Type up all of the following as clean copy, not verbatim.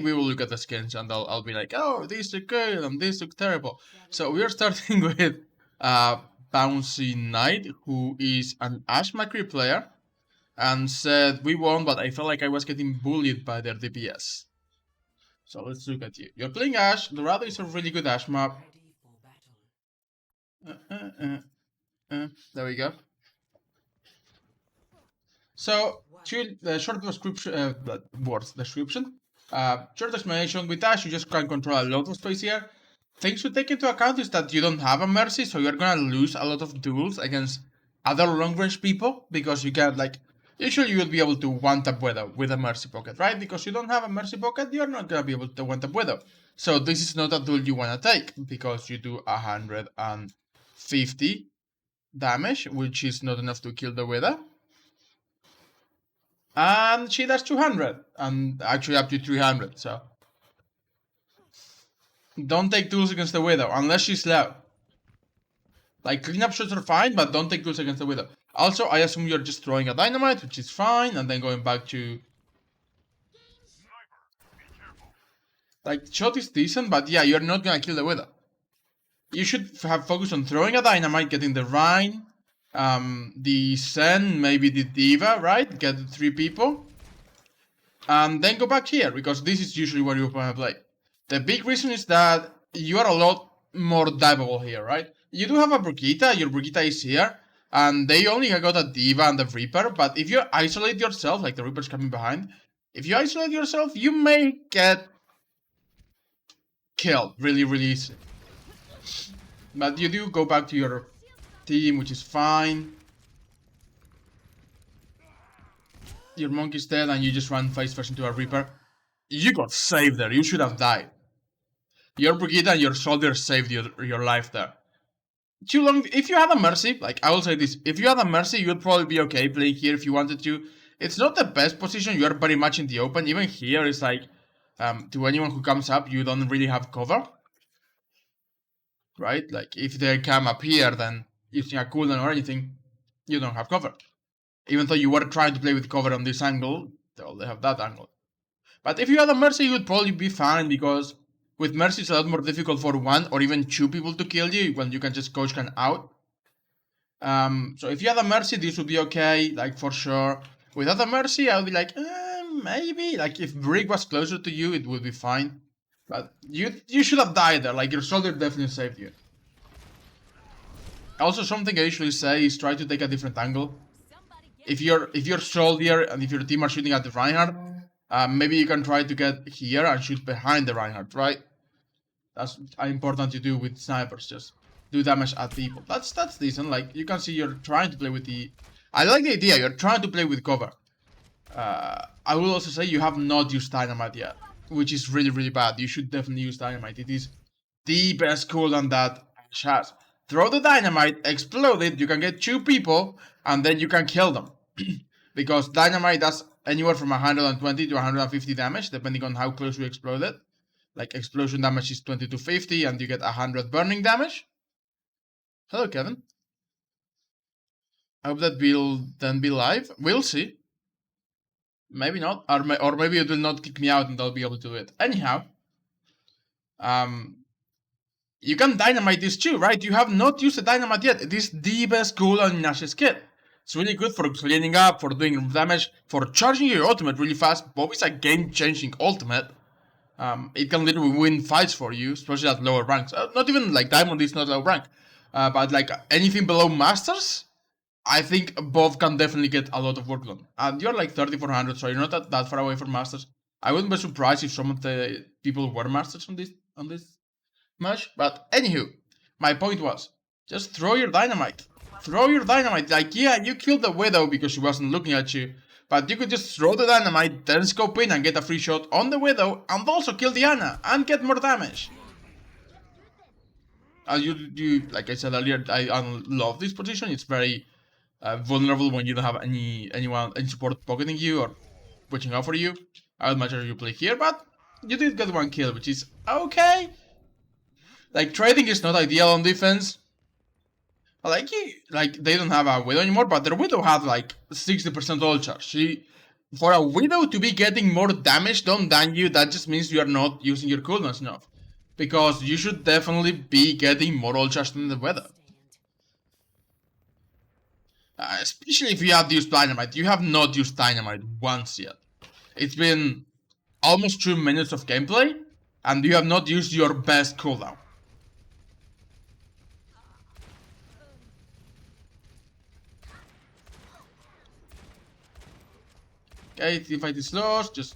we will look at the skins and I'll be like, oh, these look good and these look terrible. So we are starting with Bouncy Knight, who is an Ash McCree player, and said we won, but I felt like I was getting bullied by their DPS. So let's look at you. You're playing Ash. Dorado is a really good Ash map. There we go. So, short description, description. Short explanation, with Ash you just can control a lot of space here. Things to take into account is that you don't have a Mercy, so you're gonna lose a lot of duels against other long range people, because you can, like, usually you will be able to one-tap Widow with a Mercy Pocket, right? Because you don't have a Mercy Pocket, you're not gonna be able to one-tap Widow. So this is not a duel you wanna take, because you do 150 damage, which is not enough to kill the Widow. And she does 200, and actually up to 300, so don't take duels against the Widow, unless she's low. Like, cleanup shots are fine, but don't take duels against the Widow. Also, I assume you're just throwing a Dynamite, which is fine, and then going back to... Like, shot is decent, but yeah, you're not gonna kill the Widow. You should have focused on throwing a Dynamite, getting the Rein, the Zen, maybe the D.Va, right? Get the 3 people. And then go back here, because this is usually where you wanna play. The big reason is that you are a lot more diveable here, right? You do have a Brigitte, your Brigitte is here, and they only got a D.Va and a Reaper, but if you isolate yourself, like the Reaper's coming behind, if you isolate yourself, you may get killed really, really easily. But you do go back to your team, which is fine. Your Monkey's dead and you just run face first into a Reaper. You got saved there, you should have died. Your Brigitte and your Soldier saved your life there. Too long. If you had a Mercy, like, I will say this, if you had a Mercy, you would probably be okay playing here if you wanted to. It's not the best position, you are very much in the open. Even here, it's like, to anyone who comes up, you don't really have cover. Right? Like, if they come up here, then using a cooldown or anything, you don't have cover. Even though you were trying to play with cover on this angle, they only have that angle. But if you had a Mercy, you would probably be fine, because with Mercy it's a lot more difficult for 1 or even 2 people to kill you when you can just coach can out. So if you had a Mercy, this would be okay, like, for sure. Without a Mercy, I would be like, maybe. Like, if Brig was closer to you, it would be fine. But you should have died there, like, your Soldier definitely saved you. Also, something I usually say is try to take a different angle. If you're Soldier and if your team are shooting at the Reinhardt, maybe you can try to get here and shoot behind the Reinhardt, right? That's important to do with snipers, just do damage at people. That's decent. Like, you can see you're trying to play with the... I like the idea, you're trying to play with cover. I will also say you have not used Dynamite yet, which is really, really bad. You should definitely use Dynamite. It is the best cooldown that Ash has. Throw the Dynamite, explode it, you can get 2 people, and then you can kill them. Because Dynamite does anywhere from 120 to 150 damage, depending on how close you explode it. Like, explosion damage is 20 to 50, and you get 100 burning damage. Hello, Kevin. I hope that will then be live. We'll see. Maybe not, or maybe it will not kick me out and I'll be able to do it. Anyhow, you can Dynamite this too, right? You have not used the Dynamite yet. It is the best cooldown in Ash's kit. It's really good for cleaning up, for doing damage, for charging your ultimate really fast. Bob is a game-changing ultimate. It can literally win fights for you, especially at lower ranks. Not even, like, Diamond is not low rank. But, like, anything below Masters, I think Bob can definitely get a lot of work done. And you're like 3400, so you're not that far away from Masters. I wouldn't be surprised if some of the people were Masters on this match. But anywho, my point was, just throw your Dynamite. Throw your Dynamite. Like, yeah, you killed the Widow because she wasn't looking at you. But you could just throw the Dynamite, then scope in and get a free shot on the Widow, and also kill Diana, and get more damage. You like I said earlier, I love this position. It's very vulnerable when you don't have any support pocketing you or watching out for you. I would much rather you play here, but you did get 1 kill, which is okay. Like, trading is not ideal on defense. Like, they don't have a Widow anymore, but their Widow had like 60% ult charge. for a Widow to be getting more damage done than you, that just means you are not using your cooldowns enough. Because you should definitely be getting more ult charge than the Widow. Especially if you have used Dynamite. You have not used Dynamite once yet. It's been almost 2 minutes of gameplay, and you have not used your best cooldown. Okay, the fight is lost, just...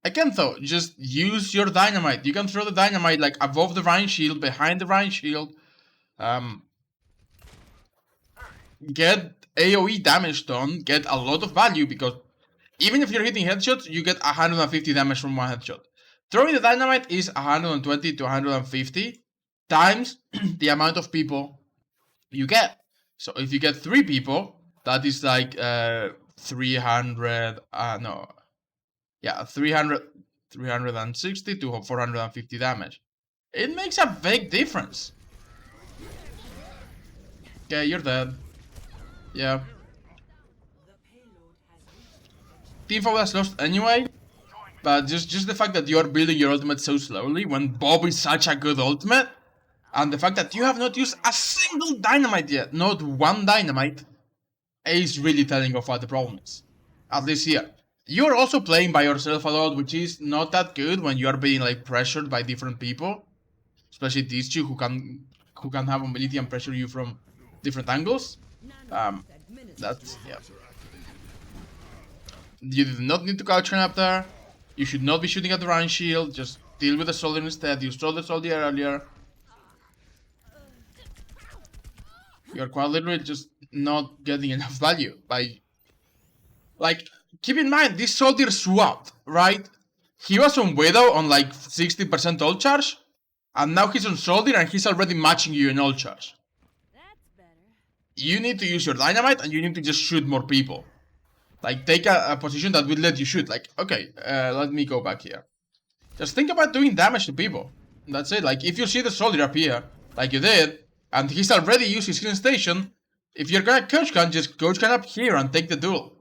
Again though, just use your Dynamite. You can throw the Dynamite like above the Rein shield, behind the Rein shield. Get AoE damage done, get a lot of value, because even if you're hitting headshots, you get 150 damage from one headshot. Throwing the Dynamite is 120 to 150 times the amount of people you get. So if you get 3 people, that is like 300, 360 to 450 damage. It makes a big difference. Okay, you're dead. Yeah. Teamfight was lost anyway, but just the fact that you are building your ultimate so slowly when Bob is such a good ultimate, and the fact that you have not used a single Dynamite yet, not one Dynamite, is really telling of what the problem is. At least here. You're also playing by yourself a lot, which is not that good when you are being like pressured by different people, especially these two who can have mobility and pressure you from different angles. That's, yeah. You do not need to couch up there. You should not be shooting at the Rein shield. Just deal with the soldier instead. You stole the soldier earlier. You're quite literally just not getting enough value by... Like, keep in mind, this soldier swapped, right? He was on Widow on like 60% ult charge, and now he's on soldier and he's already matching you in ult charge. You need to use your Dynamite and you need to just shoot more people. Like, take a position that will let you shoot. Like, okay, let me go back here. Just think about doing damage to people. That's it. Like, if you see the soldier up here, like you did, and he's already used his healing station, if you're gonna coach gun, just coach gun up here and take the duel.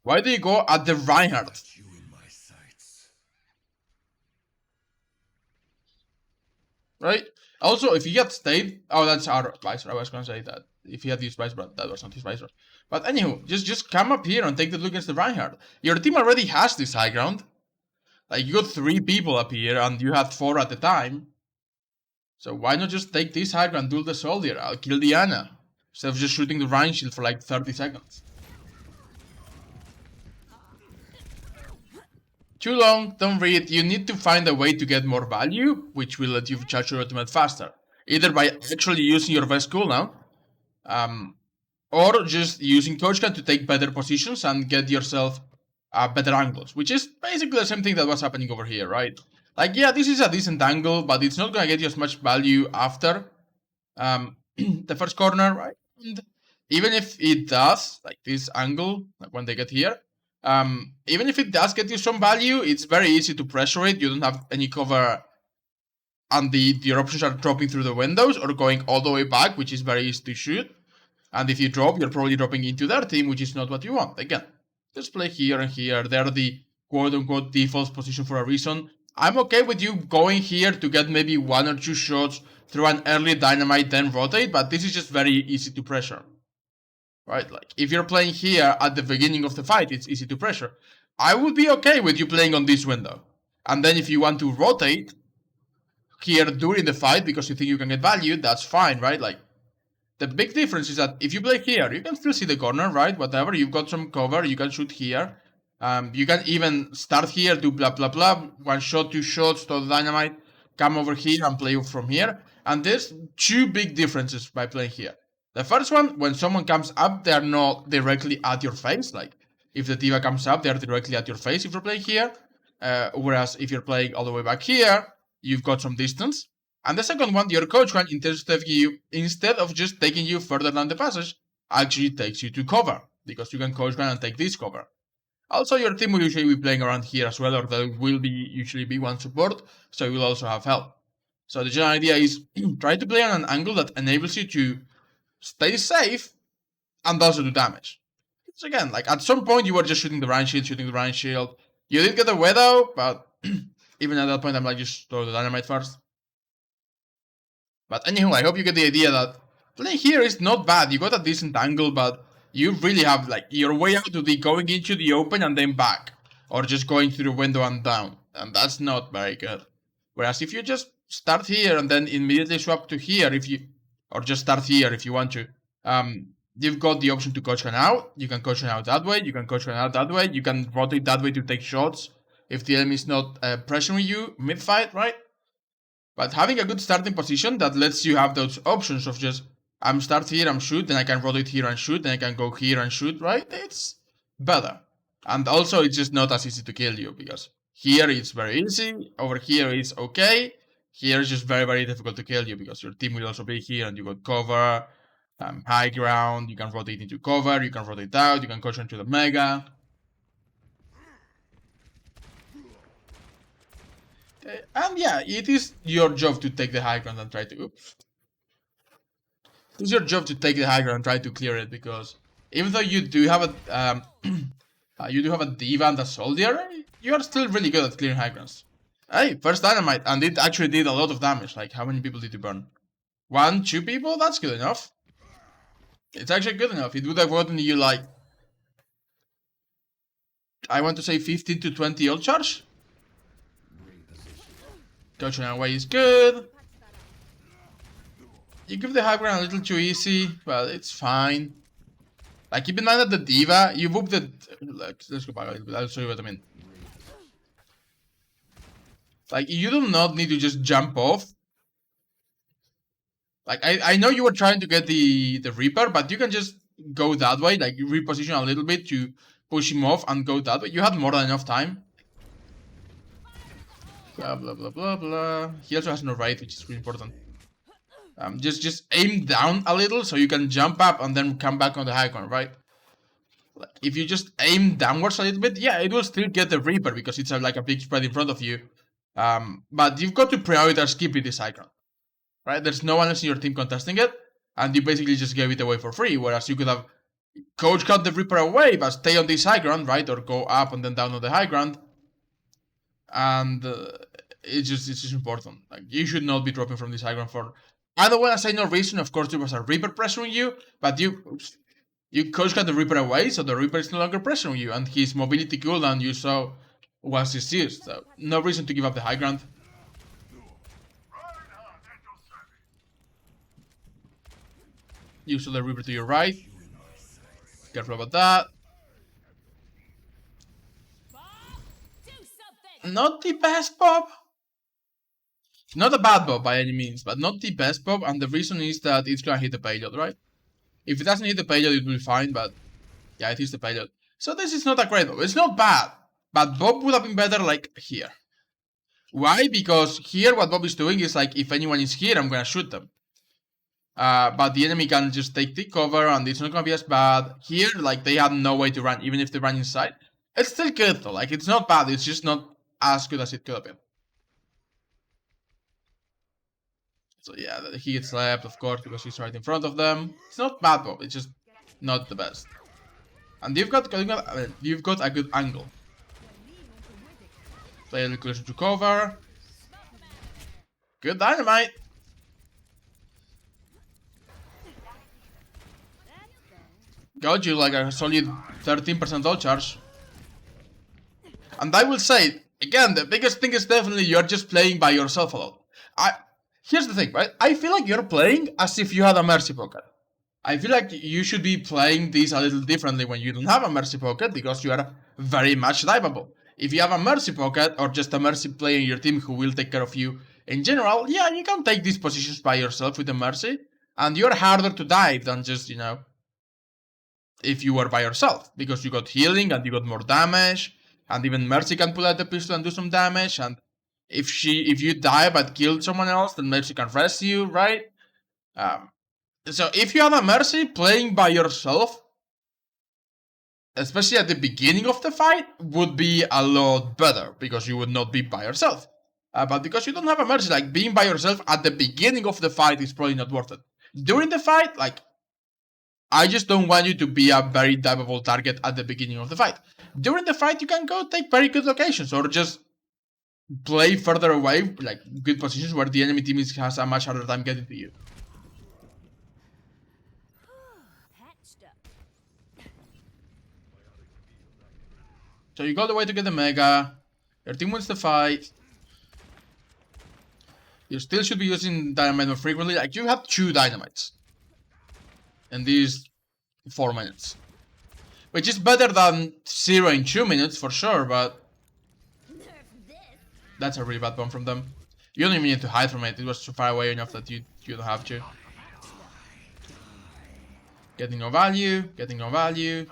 Why do you go at the Reinhardt? Right? Also, if he had stayed... Oh, that's our Visor. I was gonna say that. If he had used Visor, but that was not his Visor. But anywho, just come up here and take the look against the Reinhardt. Your team already has this high ground. Like, you got 3 people up here and you had 4 at the time. So why not just take this high ground, duel the soldier? I'll kill Diana. Instead of just shooting the Rein shield for like 30 seconds. Too long, don't read. You need to find a way to get more value, which will let you charge your ultimate faster. Either by actually using your best cooldown, or just using Coach Gun to take better positions and get yourself better angles, which is basically the same thing that was happening over here, right? Like, yeah, this is a decent angle, but it's not gonna get you as much value after the first corner, right? And even if it does, like this angle, like when they get here, even if it does get you some value, it's very easy to pressure it. You don't have any cover, and your options are dropping through the windows or going all the way back, which is very easy to shoot. And if you drop, you're probably dropping into their team, which is not what you want. Again, just play here and here. They're the quote-unquote default position for a reason. I'm okay with you going here to get maybe 1 or 2 shots through an early Dynamite, then rotate, but this is just very easy to pressure. Right, like, if you're playing here at the beginning of the fight, it's easy to pressure. I would be okay with you playing on this window. And then if you want to rotate here during the fight because you think you can get value, that's fine, right? Like, the big difference is that if you play here, you can still see the corner, right? Whatever, you've got some cover, you can shoot here. You can even start here, do blah blah blah, 1 shot, 2 shots, to the Dynamite, come over here and play from here. And there's 2 big differences by playing here. The first one, when someone comes up, they're not directly at your face. Like, if the D.Va comes up, they're directly at your face if you're playing here. Whereas if you're playing all the way back here, you've got some distance. And the second one, your coach one, instead of just taking you further down the passage, actually takes you to cover. Because you can coach one and take this cover. Also, your team will usually be playing around here as well, or there will usually be 1 support, so you will also have help. So the general idea is try to play on an angle that enables you to stay safe and also do damage. So again, like at some point you were just shooting the Rein shield. You did get a Widow, but even at that point I'm like, just throw the dynamite first. But anyway, I hope you get the idea that playing here is not bad. You got a decent angle, but you really have like your way out to be going into the open and then back, or just going through the window and down, and that's not very good. Whereas if you just start here and then immediately swap to here, or just start here if you want to, you've got the option to coach one out. You can coach one out that way. You can coach one out that way. You can rotate that way to take shots if the enemy is not pressuring you mid fight, right? But having a good starting position that lets you have those options of just, I'm start here, I'm shoot, then I can rotate here and shoot, then I can go here and shoot, right? It's better. And also it's just not as easy to kill you, because here it's very easy, over here it's okay, here it's just very, very difficult to kill you, because your team will also be here and you got cover, high ground, you can rotate into cover, you can rotate out, you can coach into the mega. And yeah, it is your job to take the high ground and try to... Oops. It's your job to take the high ground and try to clear it, because even though you do have a D.Va and a soldier, you are still really good at clearing high grounds. Hey, first dynamite, and it actually did a lot of damage. Like, how many people did you burn? 1, 2 people? That's good enough. It's actually good enough. It would have gotten you like, I want to say 15 to 20 ult charge. Coaching away is good. You give the high ground a little too easy, but it's fine. Like, keep in mind that the D.Va, you whoop the... Like, let's go back a little bit, I'll show you what I mean. Like, you do not need to just jump off. Like, I know you were trying to get the Reaper, but you can just go that way, like, reposition a little bit to push him off and go that way. You had more than enough time. Blah, blah, blah, blah, blah. He also has no right, which is really important. Just aim down a little so you can jump up and then come back on the high ground, right? Like, if you just aim downwards a little bit, yeah, it will still get the Reaper because it's like a big spread in front of you. But you've got to prioritize keeping this high ground, right? There's no one else in your team contesting it, and you basically just gave it away for free. Whereas you could have coach cut the Reaper away, but stay on this high ground, right? Or go up and then down on the high ground. And it's just important. Like, you should not be dropping from this high ground for... I don't want to say no reason. Of course, there was a Reaper pressuring you, but you coach cut the Reaper away, so the Reaper is no longer pressuring you, and his mobility cooldown you saw was his used. So no reason to give up the high ground. You saw the Reaper to your right. Careful about that. Not the best Bob. Not a bad Bob by any means, but not the best Bob, and the reason is that it's gonna hit the payload, right? If it doesn't hit the payload, it will be fine, but yeah, it hits the payload. So this is not a great Bob. It's not bad, but Bob would have been better like here. Why? Because here what Bob is doing is like, if anyone is here, I'm gonna shoot them. But the enemy can just take the cover and it's not gonna be as bad. Here, like, they had no way to run, even if they run inside. It's still good though, like, it's not bad, it's just not as good as it could have been. So yeah, he gets slapped, of course, because he's right in front of them. It's not bad, Bob, it's just not the best. And you've got a good angle. Play a little closer to cover. Good dynamite. Got you like a solid 13% ult charge. And I will say, again, the biggest thing is definitely you're just playing by yourself a lot. Here's the thing, right? I feel like you're playing as if you had a Mercy Pocket. I feel like you should be playing this a little differently when you don't have a Mercy Pocket, because you are very much diveable. If you have a Mercy Pocket or just a Mercy player in your team who will take care of you in general, yeah, you can take these positions by yourself with the Mercy, and you're harder to dive than just, you know, if you were by yourself, because you got healing and you got more damage, and even Mercy can pull out the pistol and do some damage, and if you die but kill someone else, then Mercy can rest you, right? So if you have a Mercy playing by yourself, especially at the beginning of the fight, would be a lot better, because you would not be by yourself. But because you don't have a Mercy, like, being by yourself at the beginning of the fight is probably not worth it. During the fight, like, I just don't want you to be a very diveable target at the beginning of the fight. During the fight, you can go take very good locations or just play further away, like good positions where the enemy team has a much harder time getting to you. So you go the way to get the Mega. Your team wins the fight. You still should be using Dynamite more frequently. Like, you have 2 Dynamites in these 4 minutes. Which is better than 0 in 2 minutes for sure, but that's a really bad bomb from them. You don't even need to hide from it. It was too far away enough that you don't have to. Getting no value, getting no value.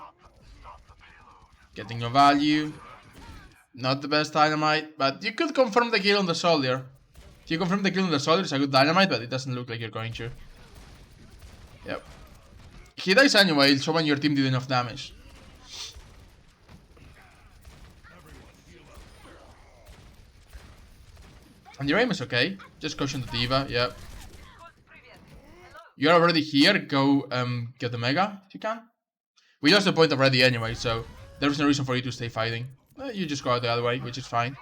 Getting no value. Not the best Dynamite, but you could confirm the kill on the Soldier. If you confirm the kill on the Soldier, it's a good Dynamite, but it doesn't look like you're going to. Yep. He dies anyway, so when your team did enough damage. And your aim is okay. Just caution the D.Va, yep. You're already here, go get the Mega if you can. We lost the point already anyway, so there's no reason for you to stay fighting. You just go out the other way, which is fine.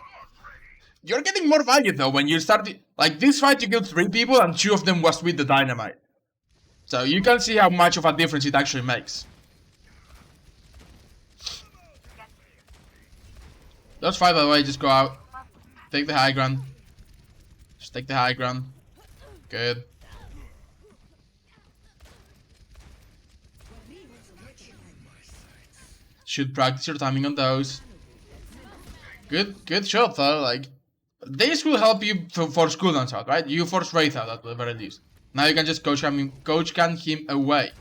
You're getting more value though when you start. Like this fight, you killed 3 people and 2 of them was with the Dynamite. So you can see how much of a difference it actually makes. Those 5, by the way, just go out. Take the high ground. Just take the high ground. Good. Should practice your timing on those. Good shot though, like, this will help you force cooldowns out, right? You force Wraith out at the very least. Now you can just coach can him away.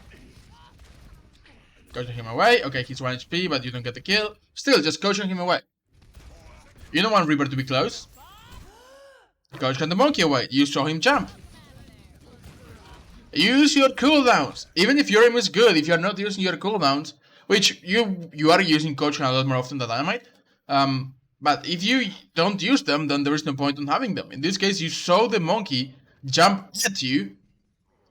Coaching him away, okay, he's 1 HP, but you don't get the kill. Still, just coaching him away. You don't want Reaper to be close. Coach can the monkey away, you saw him jump. Use your cooldowns. Even if your aim is good, if you're not using your cooldowns, which you are using Coach a lot more often than Dynamite. But if you don't use them, then there is no point in having them. In this case, you saw the monkey jump at you.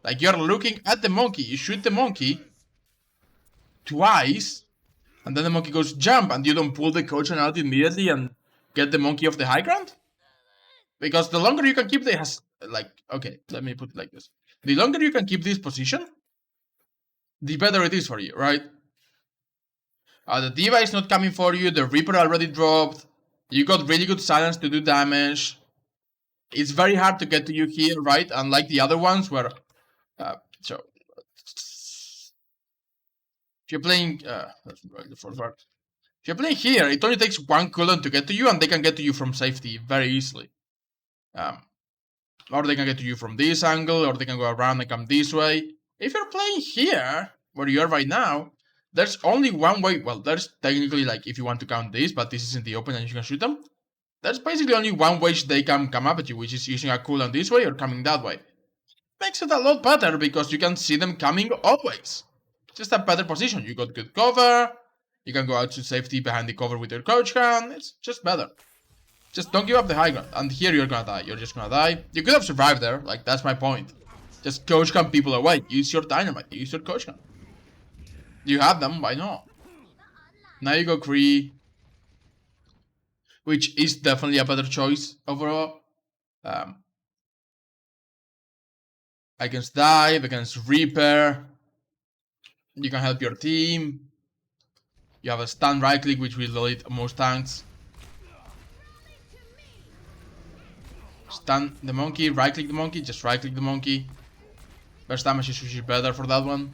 Like, you're looking at the monkey. You shoot the monkey twice, and then the monkey goes jump, and you don't pull the Coach out immediately and get the monkey off the high ground? Because the longer you can keep okay, let me put it like this. The longer you can keep this position, the better it is for you, right? The D.Va is not coming for you, the Reaper already dropped, you got really good silence to do damage. It's very hard to get to you here, right? Unlike the other ones where... if you're playing... if you're playing here, it only takes 1 cooldown to get to you, and they can get to you from safety very easily. Or they can get to you from this angle, or they can go around and come this way. If you're playing here, where you are right now, there's only one way. Well, there's technically, like, if you want to count this, but this is in the open and you can shoot them. There's basically only one way they can come up at you, which is using a cooldown this way or coming that way. Makes it a lot better because you can see them coming always. Just a better position. You got good cover. You can go out to safety behind the cover with your Coach Can. It's just better. Just don't give up the high ground. And here you're gonna die. You're just gonna die. You could have survived there. Like, that's my point. Just Coach Can people away. Use your Dynamite. Use your Coach Can. You have them, why not? Now you go Kree, which is definitely a better choice overall. Against Dive, against Reaper, you can help your team. You have a stun right click, which will delete most tanks. Stun the monkey, right click the monkey, just right click the monkey. Burst damage is usually better for that one.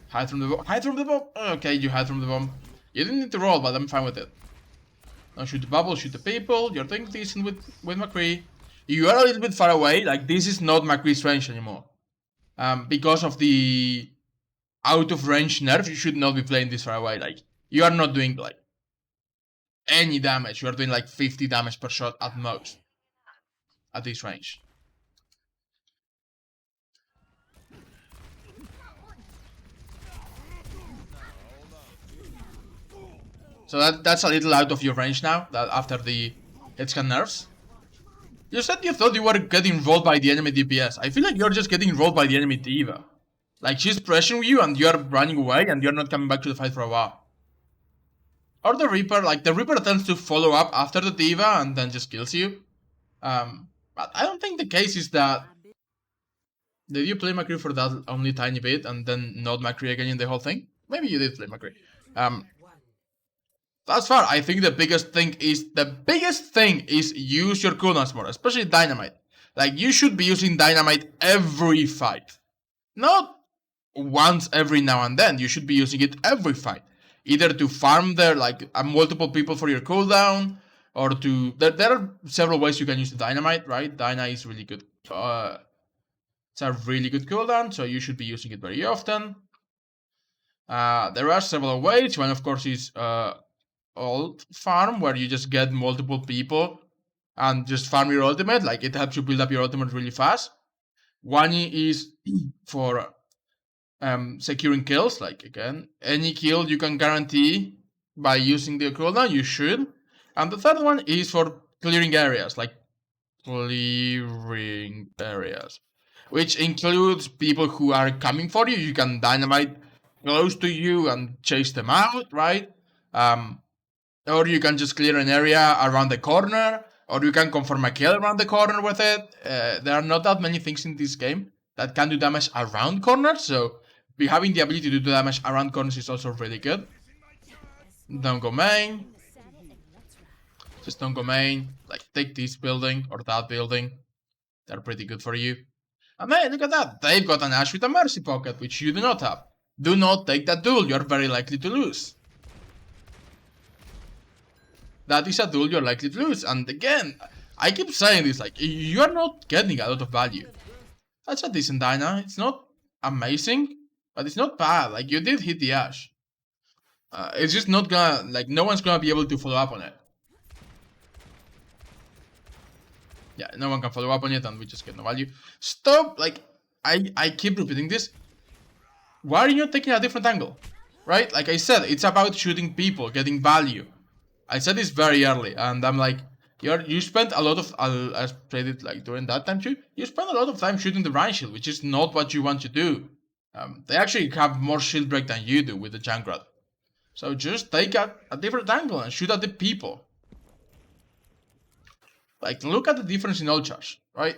Hide from the bomb. Hide from the bomb. Okay, you hide from the bomb. You didn't need to roll, but I'm fine with it. Now shoot the bubble, shoot the people. You're doing decent with McCree. You are a little bit far away. Like, this is not McCree's range anymore. Because of the out of range nerf, you should not be playing this far away. Like, you are not doing like any damage. You are doing like 50 damage per shot at most at this range. So that's a little out of your range now, that after the headscan nerfs. You said you thought you were getting rolled by the enemy DPS. I feel like you're just getting rolled by the enemy D.Va. Like, she's pressuring you and you're running away and you're not coming back to the fight for a while. Or the Reaper, like, the Reaper tends to follow up after the D.Va and then just kills you. But I don't think the case is that... Did you play McCree for that only tiny bit and then not McCree again in the whole thing? Maybe you did play McCree. That's far. I think the biggest thing is use your cooldowns more, especially Dynamite. Like, you should be using Dynamite every fight. Not once every now and then. You should be using it every fight. Either to farm there, like, multiple people for your cooldown, or to... There are several ways you can use the Dynamite, right? Dyna is really good. It's a really good cooldown, so you should be using it very often. There are several ways. One, of course, is ult farm, where you just get multiple people and just farm your ultimate. Like, it helps you build up your ultimate really fast. One is for securing kills. Like, again, any kill you can guarantee by using the cooldown, you should. And the third one is for clearing areas, which includes people who are coming for you. You can Dynamite close to you and chase them out, right? Or you can just clear an area around the corner, or you can confirm a kill around the corner with it. There are not that many things in this game that can do damage around corners, so having the ability to do damage around corners is also really good. Don't go main. Just don't go main. Like, take this building or that building. They're pretty good for you. And hey, look at that. They've got an Ashe with a Mercy Pocket, which you do not have. Do not take that duel. You're very likely to lose. That is a duel you're likely to lose. And again, I keep saying this, like, you're not getting a lot of value. That's a decent Dyna. It's not amazing, but it's not bad. Like, you did hit the Ashe. It's just not gonna, like, no one's gonna be able to follow up on it. Yeah, no one can follow up on it, and we just get no value. Stop, like, I keep repeating this. Why are you not taking a different angle? Right? Like I said, it's about shooting people, getting value. I said this very early, and I'm like, you spent a lot of, I played it like during that time too, you spent a lot of time shooting the Rein shield, which is not what you want to do. They actually have more shield break than you do with the Junkrat. So just take a different angle and shoot at the people. Like, look at the difference in ult charge, right?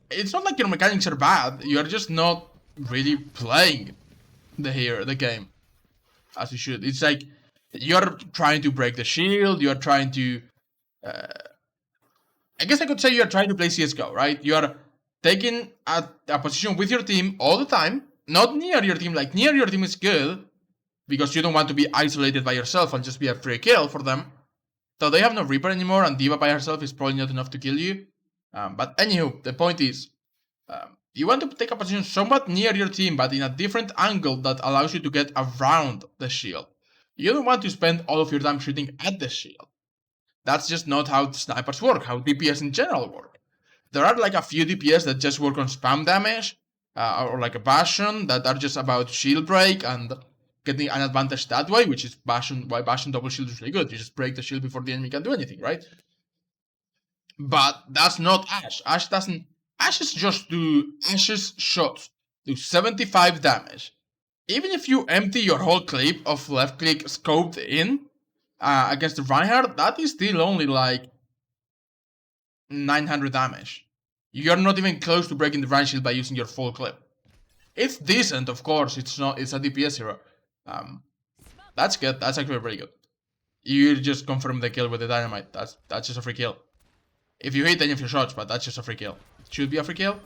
It's not like your mechanics are bad, you're just not really playing the game as you should. It's like, you're trying to break the shield, you're trying to... I guess I could say you're trying to play CSGO, right? You're taking a position with your team all the time, not near your team. Like, near your team is good, because you don't want to be isolated by yourself and just be a free kill for them. So they have no Reaper anymore, and D.Va by herself is probably not enough to kill you. But anywho, the point is, you want to take a position somewhat near your team, but in a different angle that allows you to get around the shield. You don't want to spend all of your time shooting at the shield. That's just not how snipers work, how DPS in general work. There are like a few DPS that just work on spam damage, or like a Bastion, that are just about shield break and getting an advantage that way, which is why Bastion double shield is really good. You just break the shield before the enemy can do anything, right? But that's not Ashe. Ashe's shots do 75 damage. Even if you empty your whole clip of left click scoped in against the Reinhardt, that is still only like 900 damage. You're not even close to breaking the Rein shield by using your full clip. It's decent, of course. It's a DPS hero. That's good. That's actually very good. You just confirm the kill with the Dynamite. That's just a free kill. If you hit any of your shots, but that's just a free kill. It should be a free kill.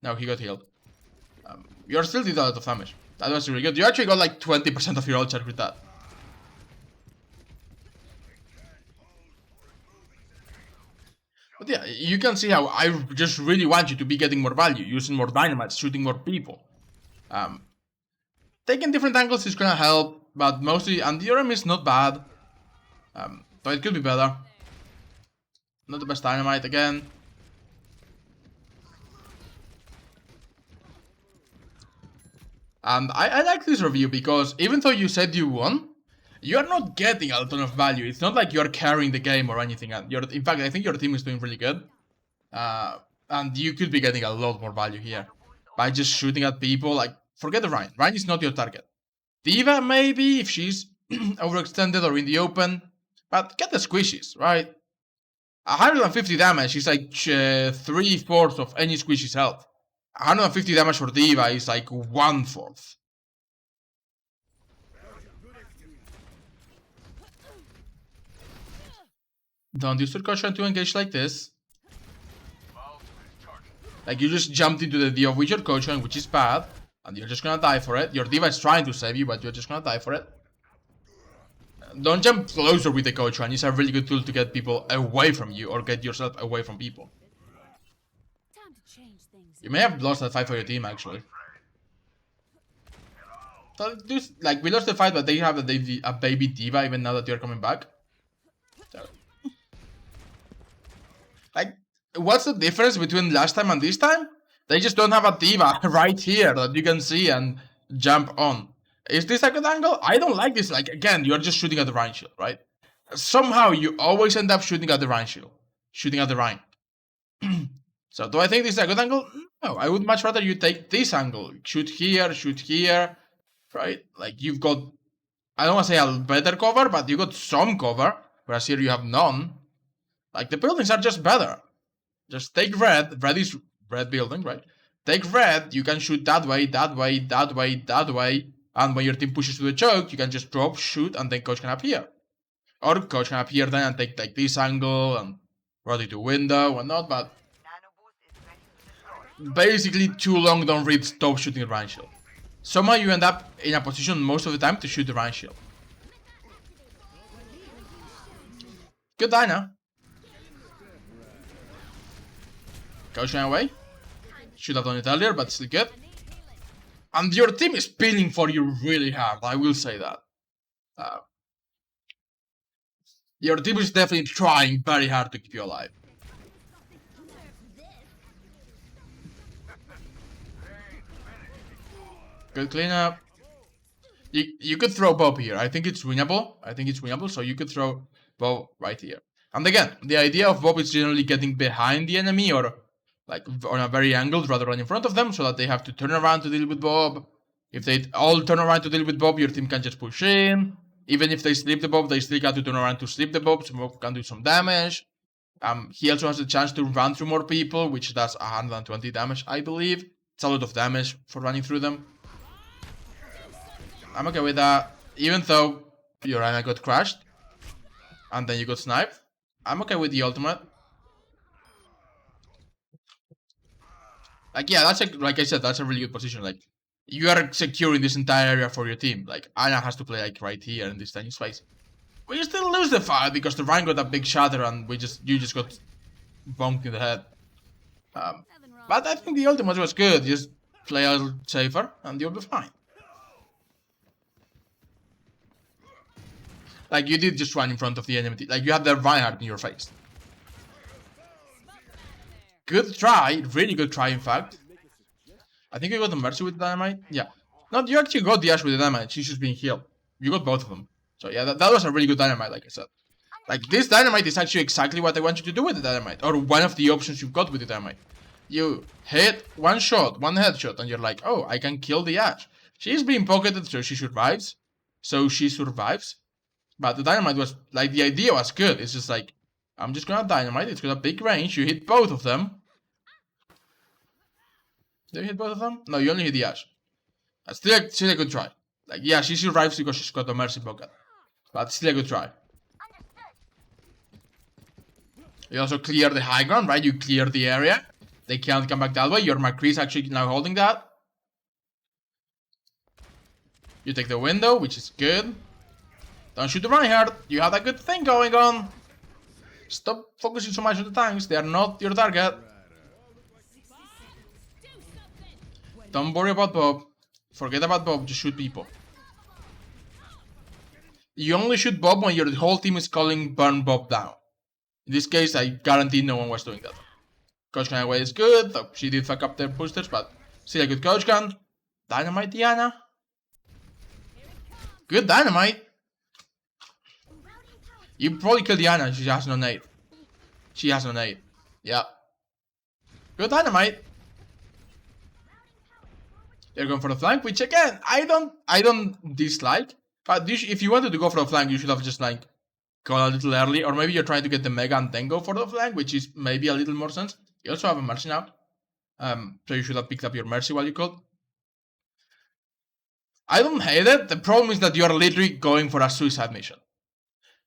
No, he got healed. You're still did a lot of damage. That was really good. You actually got like 20% of your ult charge with that. But yeah, you can see how I just really want you to be getting more value, using more dynamites, shooting more people. Taking different angles is gonna help, but mostly, and the Orem is not bad. But it could be better. Not the best Dynamite again. And I like this review because even though you said you won, you're not getting a ton of value. It's not like you're carrying the game or anything. In fact, I think your team is doing really good. And you could be getting a lot more value here. by just shooting at people. Like, forget the Rein. Rein is not your target. D.Va, maybe, if she's overextended or in the open. But get the squishies, right? 150 damage is like 3/4 of any squishy's health. 150 damage for D.Va is like 1/4. Don't use your caution to engage like this. Like, you just jumped into the deal with your caution, which is bad. And you're just gonna die for it. Your D.Va is trying to save you, but you're just gonna die for it. Don't jump closer with the caution. It's a really good tool to get people away from you, or get yourself away from people. You may have lost that fight for your team, actually. So, like, we lost the fight, but they have a baby D.Va even now that you're coming back. So, like, what's the difference between last time and this time? They just don't have a D.Va right here that you can see and jump on. Is this a good angle? I don't like this. Like, again, you're just shooting at the Rein shield, right? Somehow you always end up shooting at the Rein shield. Shooting at the Rein. So, do I think this is a good angle? No, I would much rather you take this angle. Shoot here, right? Like, you've got, I don't want to say a better cover, but you got some cover, whereas here you have none. Like, the buildings are just better. Just take red. Red is red building, right? Take red, you can shoot that way, that way, that way, that way. And when your team pushes to the choke, you can just drop, shoot, and then coach can appear. Or coach can appear then and take like this angle and rotate to window and not, but basically too long don't read stop shooting the Rein shield. Somehow you end up in a position most of the time to shoot the Rein shield. Good Dyna. Coach away. Should have done it earlier, but still good. And your team is peeling for you really hard, I will say that. Your team is definitely trying very hard to keep you alive. Good cleanup. You could throw Bob here. I think it's winnable. So you could throw Bob right here. And again, the idea of Bob is generally getting behind the enemy or like on a very angled rather than in front of them, so that they have to turn around to deal with Bob. If they all turn around to deal with Bob, your team can just push in. Even if they sleep the Bob, they still got to turn around to sleep the Bob, so Bob can do some damage. He also has a chance to run through more people, which does 120 damage, I believe. It's a lot of damage for running through them. I'm okay with that. Even though your Ana got crashed, and then you got sniped, I'm okay with the ultimate. Like, yeah, like I said, that's a really good position. Like, you are securing this entire area for your team. Like, Ana has to play like right here in this tiny space. We still lose the fight because the Rein got a big shatter and you just got bonked in the head. But I think the ultimate was good. Just play a little safer and you'll be fine. Like, you did just run in front of the enemy. Like, you had the Reinhardt in your face. Good try, really good try in fact. I think you got the Mercy with the dynamite. Yeah. No, you actually got the Ashe with the dynamite. She's just being healed. You got both of them. So yeah, that was a really good dynamite, like I said. Like, this dynamite is actually exactly what I want you to do with the dynamite. Or one of the options you've got with the dynamite. You hit one shot, one headshot, and you're like, oh, I can kill the Ashe. She's being pocketed, so she survives. But the dynamite was, like, the idea was good. It's just like, I'm just gonna dynamite. It's got a big range. You hit both of them. Did you hit both of them? No, you only hit the Ashe. Still a good try. Like, yeah, she survives because she's got the Mercy pocket. But still a good try. You also clear the high ground, right? You clear the area. They can't come back that way. Your McCree is actually now holding that. You take the window, which is good. Don't shoot the Reinhardt. You have a good thing going on. Stop focusing so much on the tanks. They are not your target. Don't worry about Bob. Forget about Bob. Just shoot people. You only shoot Bob when your whole team is calling burn Bob down. In this case, I guarantee no one was doing that. Coach Gun away is good. Though she did fuck up their boosters, but still a good Coach Gun. Dynamite Diana. Good dynamite. You probably killed Diana. She has no nade. Yeah. Good dynamite. They're going for the flank, which again, I don't dislike. But if you wanted to go for the flank, you should have just like gone a little early, or maybe you're trying to get the Mega and then go for the flank, which is maybe a little more sense. You also have a Mercy now, so you should have picked up your Mercy while you could. I don't hate it. The problem is that you are literally going for a suicide mission.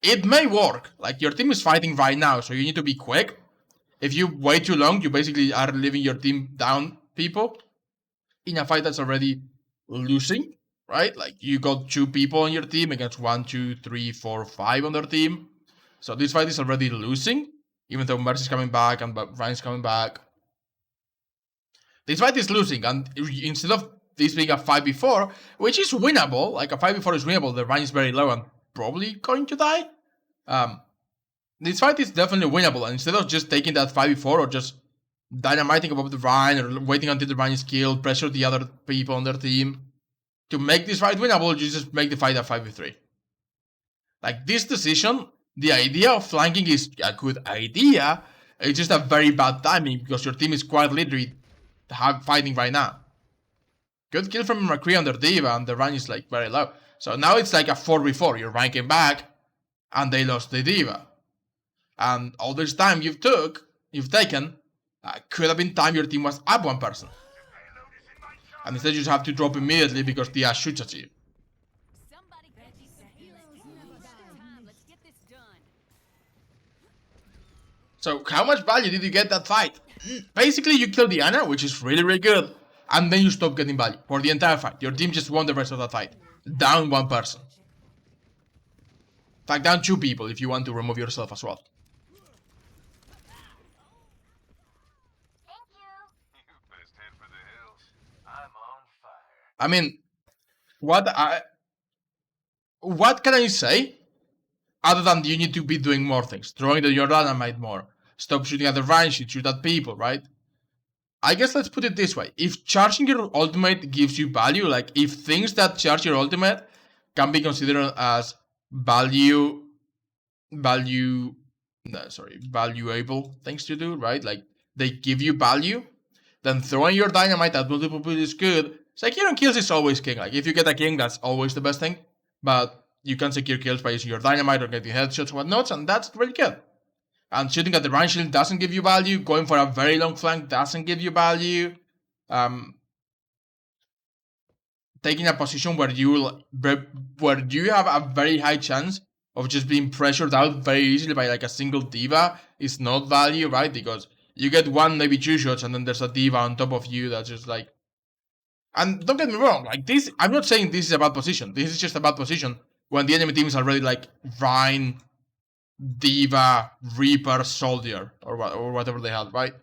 It may work. Like, your team is fighting right now, so you need to be quick. If you wait too long, you basically are leaving your team down people in a fight that's already losing, right? Like, you got 2 people on your team against 1, 2, 3, 4, 5 on their team. So this fight is already losing, even though Mercy's coming back and Ryan's coming back. This fight is losing, and instead of this being a 5v4, which is winnable, like a 5v4 is winnable, the Ryan is very low and probably going to die. This fight is definitely winnable, and instead of just taking that 5v4 or just dynamiting above the Ryan or waiting until the Ryan is killed, pressure the other people on their team, to make this fight winnable, you just make the fight a 5v3. Like, this decision, the idea of flanking is a good idea, it's just a very bad timing because your team is quite literally fighting right now. Good kill from McCree on their D.Va, and the Ryan is like very low. So now it's like a 4v4. Your Ryan came back, and they lost the D.Va. And all this time you've taken, could have been time your team was up 1 person. And instead you just have to drop immediately because the Ashe shoots at you. So how much value did you get that fight? Basically you killed Diana, which is really, really good. And then you stop getting value for the entire fight. Your team just won the rest of that fight. Down 1 person. In fact, down 2 people if you want to remove yourself as well. I mean, what can I say? Other than you need to be doing more things. Throwing your dynamite more. Stop shooting at the Ryan, shoot at people, right? I guess let's put it this way. If charging your ultimate gives you value, like if things that charge your ultimate can be considered as valuable things to do, right? Like they give you value, then throwing your dynamite at multiple people is good. Securing kills is always king. Like if you get a king, that's always the best thing. But you can secure kills by using your dynamite or getting headshots, whatnot, and that's really good. And shooting at the Ryan shield doesn't give you value. Going for a very long flank doesn't give you value. Taking a position where you have a very high chance of just being pressured out very easily by like a single D.Va is not value, right? Because you get 1, maybe 2 shots, and then there's a D.Va on top of you that's just like. And don't get me wrong, like this. I'm not saying this is a bad position. This is just a bad position when the enemy team is already like Ryan, D.Va, Reaper, Soldier, or whatever they had, right?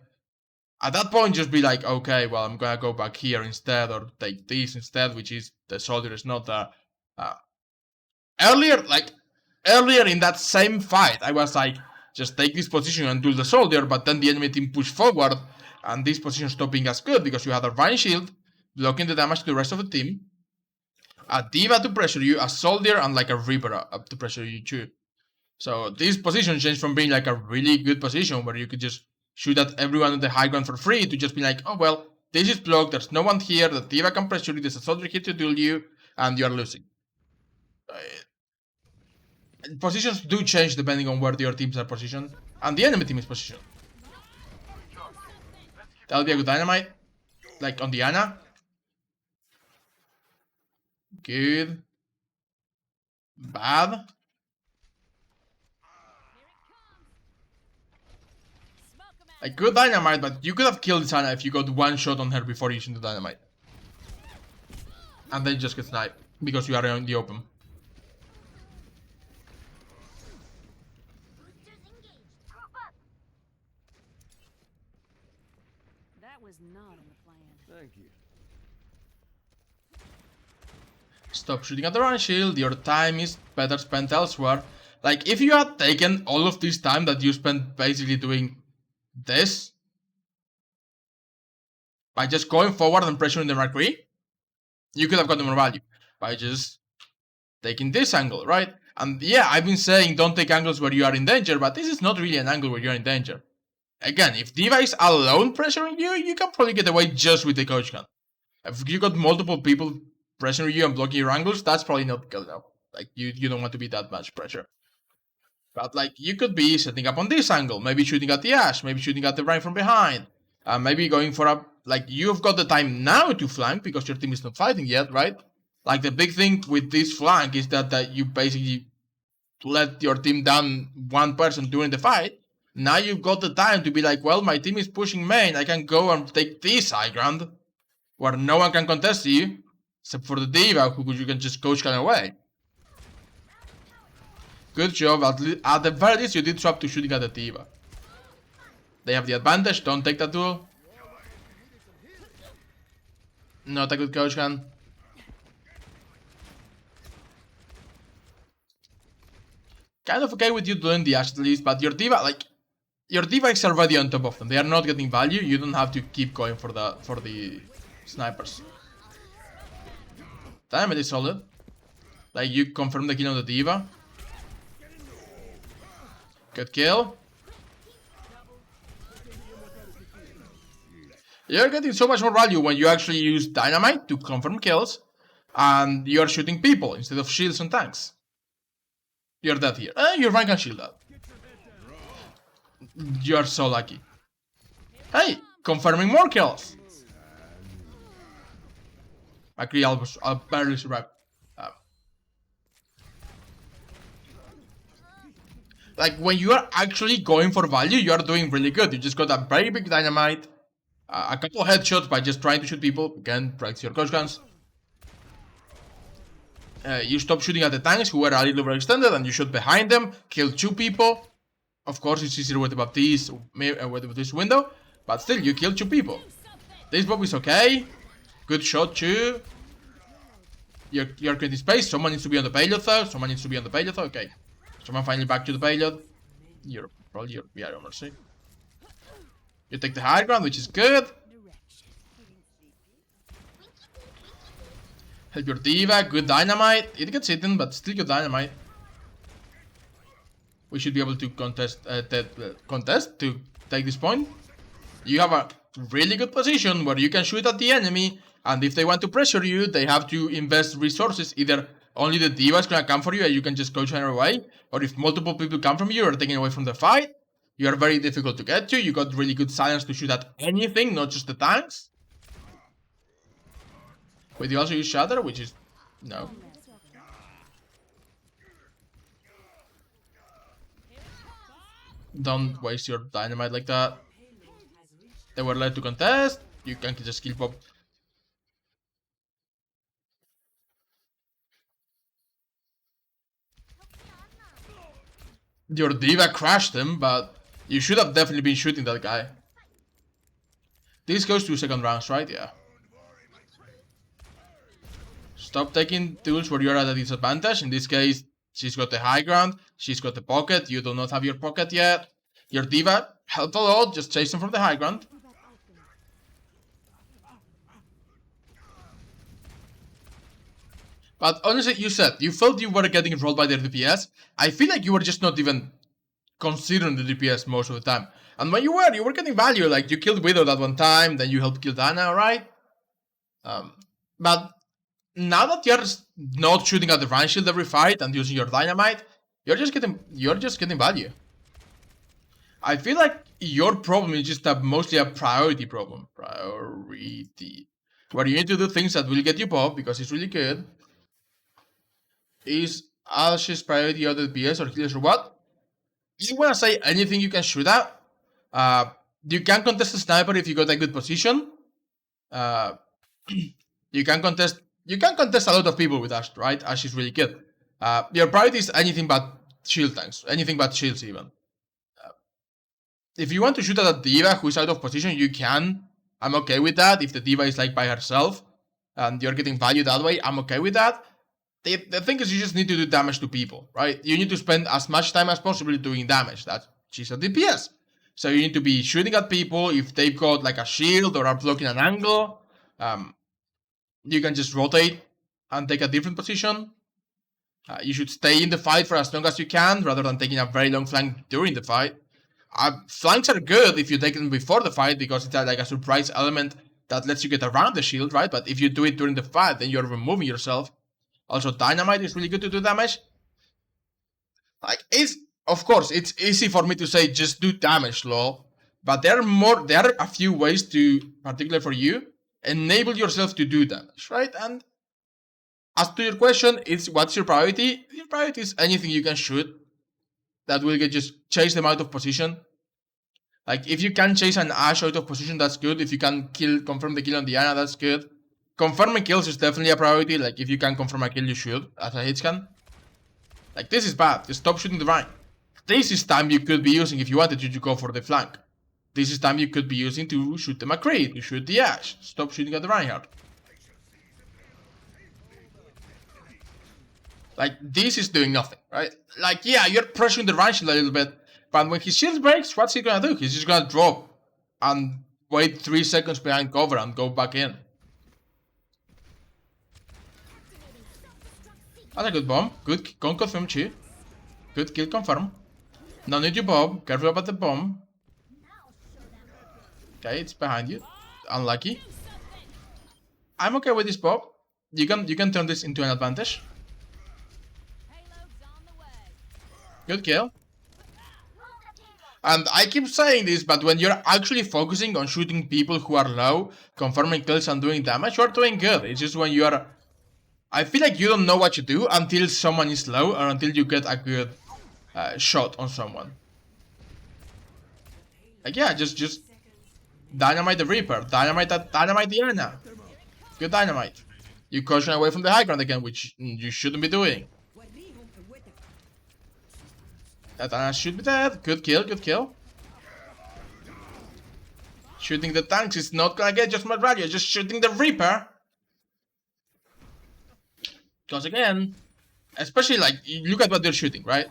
At that point, just be like, okay, well, I'm gonna go back here instead, or take this instead, which is the Soldier is not earlier in that same fight, I was like, just take this position and do the Soldier, but then the enemy team pushed forward, and this position stopped being as good because you had a Ryan shield blocking the damage to the rest of the team, a D.Va to pressure you, a Soldier, and like a Reaper to pressure you too. So this position changed from being like a really good position where you could just shoot at everyone on the high ground for free to just be like, oh well, this is blocked, there's no one here, the D.Va can pressure you, there's a Soldier here to duel you, and you're losing. Positions do change depending on where your teams are positioned, and the enemy team is positioned. That'll be a good dynamite, like on Diana. Good. Bad. A good dynamite, but you could have killed Sana if you got 1 shot on her before using the dynamite. And then just get sniped, because you are in the open. That was not in the plan. Thank you. Stop shooting at the Ryan shield, your time is better spent elsewhere. Like, if you had taken all of this time that you spent basically doing this, by just going forward and pressuring the McCree, you could have gotten more value. By just taking this angle, right? And yeah, I've been saying don't take angles where you are in danger, but this is not really an angle where you're in danger. Again, if D.Va is alone pressuring you, you can probably get away just with the coach gun. If you got multiple people pressuring you and blocking your angles, that's probably not good enough. Like, you don't want to be that much pressure. But, like, you could be setting up on this angle, maybe shooting at the Ashe, maybe shooting at the Rein from behind, maybe going for a, like, you've got the time now to flank because your team is not fighting yet, right? Like, the big thing with this flank is that you basically let your team down one person during the fight. Now you've got the time to be like, well, my team is pushing main, I can go and take this high ground, where no one can contest you, except for the D.Va, who you can just coach kind of away. Good job, at the very least you did swap to shooting at the D.Va. They have the advantage, don't take that duel. Not a good coach hand. Kind of okay with you doing the Ashe at least, but your D.Va, like, your D.Va is already on top of them. They are not getting value, you don't have to keep going for the snipers. Dynamite is solid. Like, you confirm the kill on the D.Va. Good kill. You're getting so much more value when you actually use Dynamite to confirm kills, and you're shooting people instead of shields and tanks. You're dead here. Your Rein can shield that. You're so lucky. Hey, confirming more kills. Actually, I'll barely survive. Like, when you are actually going for value, you are doing really good. You just got a very big Dynamite, a couple of headshots by just trying to shoot people. Again, practice your coach guns. You stop shooting at the tanks who were a little overextended and you shoot behind them, kill 2 people. Of course, it's easier with the Baptiste, with this window, but still, you kill 2 people. This Bob is okay. Good shot, too. You're creating space. Someone needs to be on the payload, though. Someone needs to be on the payload, though. Okay. Someone finally back to the payload. You're mercy. You take the high ground, which is good. Help your D.Va, good Dynamite. It gets hidden, but still good Dynamite. We should be able to contest to take this point. You have a really good position where you can shoot at the enemy, and if they want to pressure you, they have to invest resources. Either only the D.Va is gonna come for you and you can just coach her away, or if multiple people come from you or taken away from the fight, you are very difficult to get to. You got really good silence to shoot at anything, not just the tanks. Wait, you also use Shatter, which is... no. Don't waste your Dynamite like that. They were led to contest. You can just kill pop. Your D.Va crashed him, but you should have definitely been shooting that guy. This goes to second rounds, right? Yeah. Stop taking tools where you're at a disadvantage. In this case, she's got the high ground, she's got the pocket, you do not have your pocket yet. Your D.Va helped a lot, just chase them from the high ground. But honestly, you said you felt you were getting rolled by their DPS. I feel like you were just not even considering the DPS most of the time. And when you were getting value. Like, you killed Widow that one time, then you helped kill Dana, right? But now that you're not shooting at the Rein shield every fight and using your Dynamite, you're just getting value. I feel like your problem is just mostly a priority problem. Where you need to do things that will get you pop because it's really good. Is Ashe's priority other DPS or healers or what? If you wanna say anything you can shoot at, you can contest a sniper if you got a good position. You can contest a lot of people with Ashe, right? Ashe is really good. Your priority is anything but shield tanks, anything but shields even. If you want to shoot at a D.Va who is out of position, you can. I'm okay with that. If the D.Va is like by herself and you're getting value that way, I'm okay with that. The thing is, you just need to do damage to people, right? You need to spend as much time as possible doing damage. She's a DPS. So you need to be shooting at people. If they've got like a shield or are blocking an angle, you can just rotate and take a different position. You should stay in the fight for as long as you can, rather than taking a very long flank during the fight. Flanks are good if you take them before the fight, because it's like a surprise element that lets you get around the shield, right? But if you do it during the fight, then you're removing yourself. Also, Dynamite is really good to do damage. Like, of course, it's easy for me to say just do damage, lol. But there are a few ways to, particularly for you, enable yourself to do damage, right? And as to your question, it's what's your priority? Your priority is anything you can shoot that will get just chase them out of position. Like, if you can chase an Ashe out of position, that's good. If you can confirm the kill on Diana, that's good. Confirming kills is definitely a priority. Like, if you can confirm a kill, you should, as a hitscan. Like, this is bad. Just stop shooting the Rein. This is time you could be using if you wanted to go for the flank. This is time you could be using to shoot the McCree, to shoot the Ashe. Stop shooting at the Reinhardt. Like, this is doing nothing, right? Like, yeah, you're pressuring the Rein shield a little bit, but when his shield breaks, what's he gonna do? He's just gonna drop and wait 3 seconds behind cover and go back in. That's a good bomb. Good confirm Chi. Good kill confirm. No need to bomb. Careful about the bomb. Okay, it's behind you. Unlucky. I'm okay with this bomb. You can turn this into an advantage. Good kill. And I keep saying this, but when you're actually focusing on shooting people who are low, confirming kills and doing damage, you're doing good. It's just when you are... I feel like you don't know what to do until someone is low or until you get a good shot on someone. Like, yeah, just dynamite the Reaper, dynamite Diana. Good dynamite. You caution away from the high ground again, which you shouldn't be doing. That Diana should be dead. Good kill, good kill. Shooting the tanks is not gonna get just much value, just shooting the Reaper. Because again, especially like, you look at what they're shooting, right?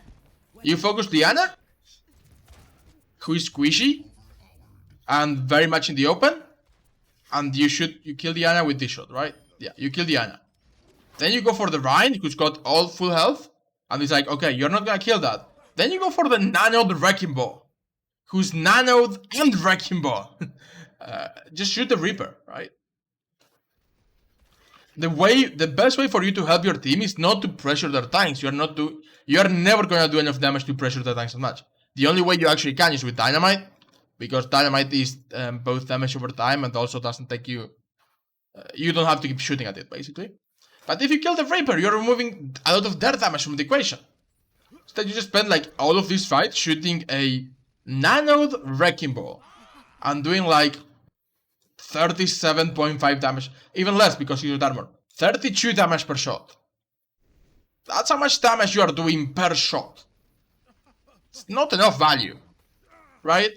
You focus Diana, who is squishy and very much in the open, and you kill Diana with this shot, right? Yeah, you kill Diana. Then you go for the Rein, who's got all full health, and it's like, okay, you're not gonna kill that. Then you go for the nanoed Wrecking Ball, who's nanoed and Wrecking Ball. Just shoot the Reaper, right? The best way for you to help your team is not to pressure their tanks. You are never gonna do enough damage to pressure their tanks that much. The only way you actually can is with Dynamite, because Dynamite is both damage over time and also doesn't take you... you don't have to keep shooting at it, basically. But if you kill the Reaper, you're removing a lot of their damage from the equation. Instead, you just spend like all of this fight shooting a nanoed Wrecking Ball and doing like 37.5 damage, even less because you use armor. 32 damage per shot. That's how much damage you are doing per shot. It's not enough value, right?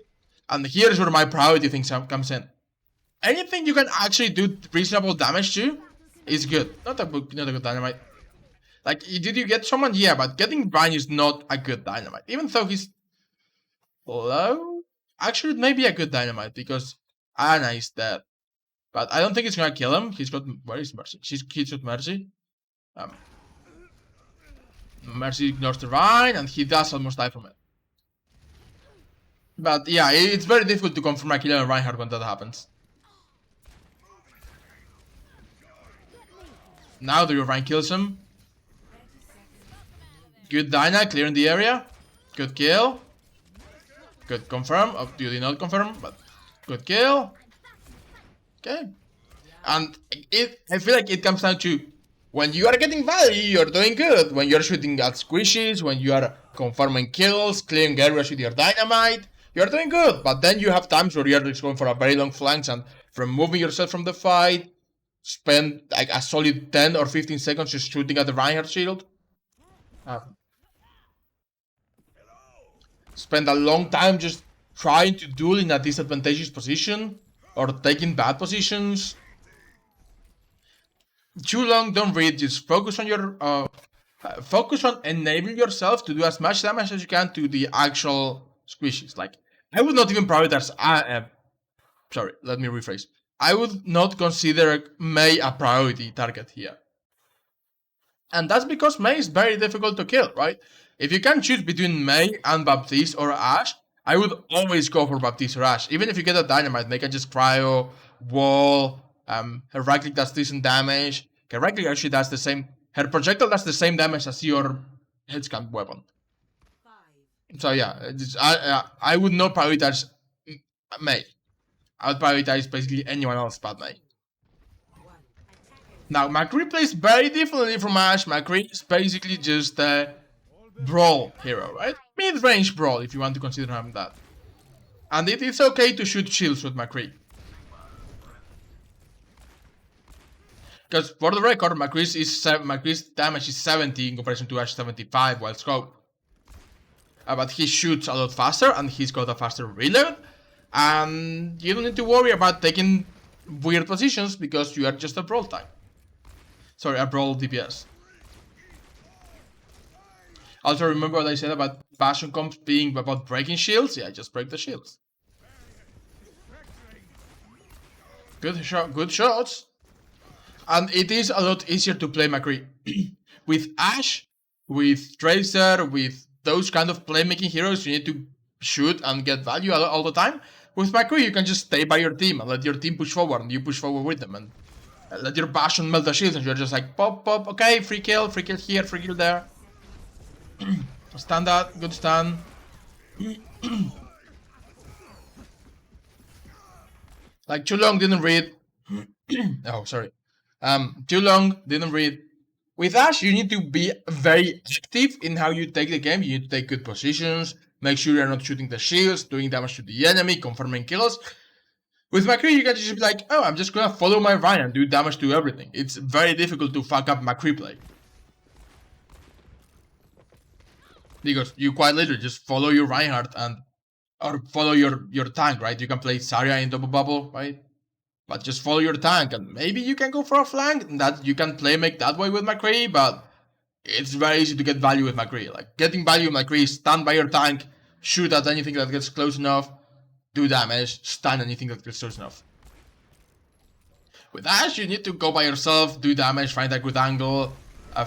And here's where my priority thing comes in. Anything you can actually do reasonable damage to is good. Not a good dynamite. Like, did you get someone? Yeah, but getting Rein is not a good dynamite. Even though he's low? Actually, it may be a good dynamite because Ana is dead. But I don't think it's gonna kill him. He's got... where is Mercy? He's got Mercy. Mercy ignores the Rein and he does almost die from it. But yeah, it's very difficult to confirm a kill on Reinhardt when that happens. Now the Rein kills him. Good Dyna, clearing the area. Good kill. Good confirm. Oh, you did not confirm, but good kill. Okay. And I feel like it comes down to when you are getting value, you're doing good. When you're shooting at squishes, when you are confirming kills, clearing areas with your dynamite, you're doing good. But then you have times where you're just going for a very long flanks and removing yourself from the fight. Spend like a solid 10 or 15 seconds just shooting at the Reinhardt shield. Spend a long time just trying to duel in a disadvantageous position or taking bad positions. Too long, don't read. Just focus on your focus on enabling yourself to do as much damage as you can to the actual squishes. Like, I would not even prioritize. Sorry, let me rephrase. I would not consider Mei a priority target here. And that's because Mei is very difficult to kill, right? If you can choose between Mei and Baptiste or Ashe, I would always go for Baptiste or Ashe. Even if you get a dynamite, Mei can just cryo wall. Her right click does decent damage. Okay, right click actually does the same. Her projectile does the same damage as your headscan weapon. So yeah, I would not prioritize Mei. I would prioritize basically anyone else but Mei. Now, McCree plays very differently from Ashe. McCree is basically just a brawl hero, right? Mid-range brawl, if you want to consider him that. And it is okay to shoot shields with McCree. Because for the record, McCree's damage is 70 in comparison to Ashe 75 while scope. But he shoots a lot faster and he's got a faster reload. And you don't need to worry about taking weird positions because you are just a brawl type. Sorry, a brawl DPS. Also remember what I said about Bastion comps being about breaking shields? Yeah, just break the shields. Good shots. And it is a lot easier to play McCree. With Ashe, with Tracer, with those kind of playmaking heroes, you need to shoot and get value all the time. With McCree, you can just stay by your team and let your team push forward, and you push forward with them, and let your Bastion melt the shields, and you're just like, pop, pop, okay, free kill here, free kill there. Stand that, good stand. Like, too long, didn't read. Oh, sorry. Too long, didn't read. With Ashe, you need to be very active in how you take the game. You need to take good positions, make sure you're not shooting the shields, doing damage to the enemy, confirming kills. With McCree, you can just be like, oh, I'm just gonna follow my Ryan and do damage to everything. It's very difficult to fuck up McCree play. Because you quite literally just follow your Reinhardt or follow your tank, right? You can play Zarya in double bubble, right? But just follow your tank, and maybe you can go for a flank, and that you can play make that way with McCree, but it's very easy to get value with McCree. Like, getting value with McCree, stand by your tank, shoot at anything that gets close enough, do damage, stun anything that gets close enough. With Ashe, you need to go by yourself, do damage, find a good angle,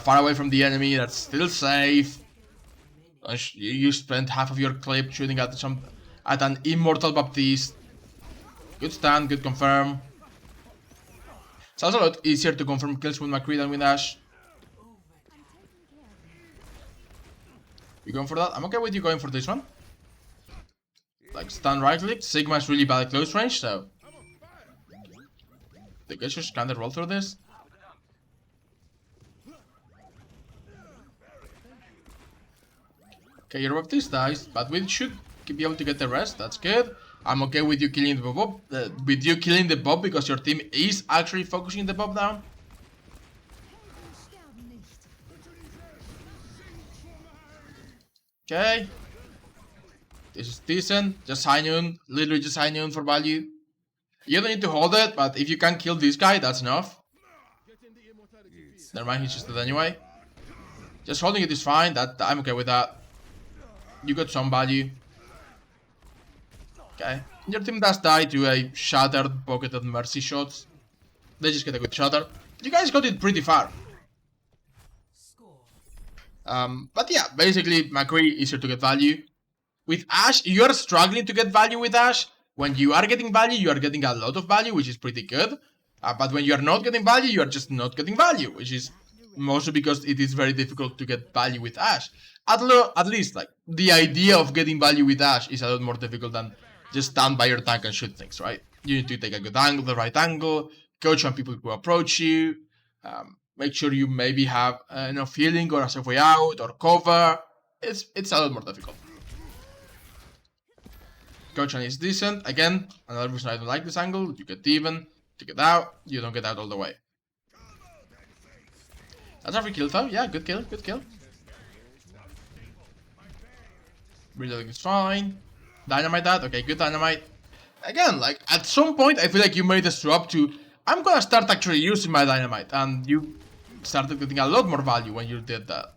far away from the enemy, that's still safe. You spend half of your clip shooting at an immortal Baptiste. Good stand, good confirm. It's also a lot easier to confirm kills with McCree than with Ashe. You going for that? I'm okay with you going for this one. Like, stun right click. Sigma is really bad at close range, so the guys just kinda roll through this. Okay, your Baptiste dies, but we should be able to get the rest. That's good. I'm okay with you killing the Bob. Because your team is actually focusing the Bob down. Okay. This is decent. Just high noon. Literally just high noon for value. You don't need to hold it, but if you can kill this guy, that's enough. Never mind, he's just dead anyway. Just holding it is fine. I'm okay with that. You got some value. Okay. Your team does die to a shattered pocketed mercy shots. They just get a good shatter. You guys got it pretty far. But yeah, basically McCree easier to get value. With Ashe, you are struggling to get value with Ashe. When you are getting value, you are getting a lot of value, which is pretty good. But when you are not getting value, you are just not getting value, which is mostly because it is very difficult to get value with Ashe. At least, like, the idea of getting value with Ashe is a lot more difficult than just stand by your tank and shoot things, right? You need to take a good angle, the right angle, coach on people who approach you, make sure you maybe have enough healing or a safe way out or cover. It's a lot more difficult. Coach on is decent. Again, another reason I don't like this angle. You get even, to get out, you don't get out all the way. That's a free kill though. Yeah, good kill, good kill. Reloading is fine. Dynamite that. Okay, good dynamite. Again, like, at some point, I feel like you made a swap to, I'm gonna start actually using my dynamite. And you started getting a lot more value when you did that.